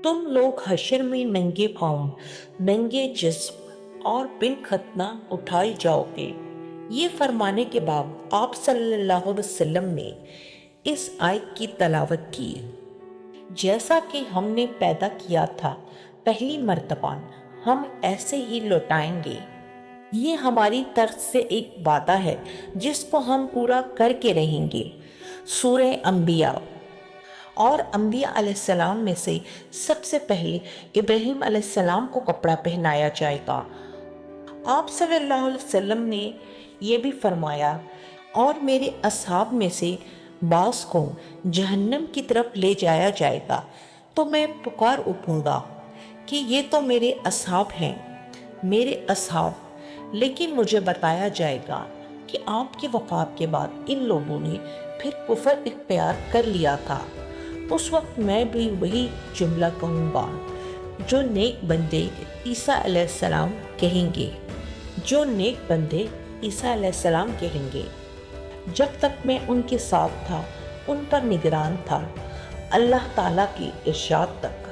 تم لوگ حشر میں ننگے پاؤں، ننگے جسم اور بن ختنہ اٹھائے جاؤ گے۔ یہ فرمانے کے بعد آپ صلی اللہ علیہ وسلم نے اس آیت کی تلاوت کی، جیسا کہ ہم نے پیدا کیا تھا پہلی مرتبہ ہم ایسے ہی لوٹائیں گے۔ یہ ہماری طرف سے ایک وعدہ ہے جس کو ہم پورا کر کے رہیں گے۔ سورہ انبیاء۔ اور انبیاء علیہ السلام میں سے سب سے پہلے ابراہیم علیہ السلام کو کپڑا پہنایا جائے گا۔ آپ صلی اللہ علیہ وسلم نے یہ بھی فرمایا، اور میرے اصحاب میں سے بعض کو جہنم کی طرف لے جایا جائے گا تو میں پکار اٹھوں گا کہ یہ تو میرے اصحاب ہیں، میرے اصحاب، لیکن مجھے بتایا جائے گا کہ آپ کی وفات کے بعد ان لوگوں نے پھر کفر اختیار کر لیا تھا۔ اس وقت میں بھی وہی جملہ کہوں گا جو نیک بندے عیسیٰ علیہ السلام کہیں گے، جو نیک بندے عیسیٰ علیہ السلام کہیں گے۔ جب تک میں ان کے ساتھ تھا، ان پر نگران تھا، اللہ تعالیٰ کی ارشاد تک۔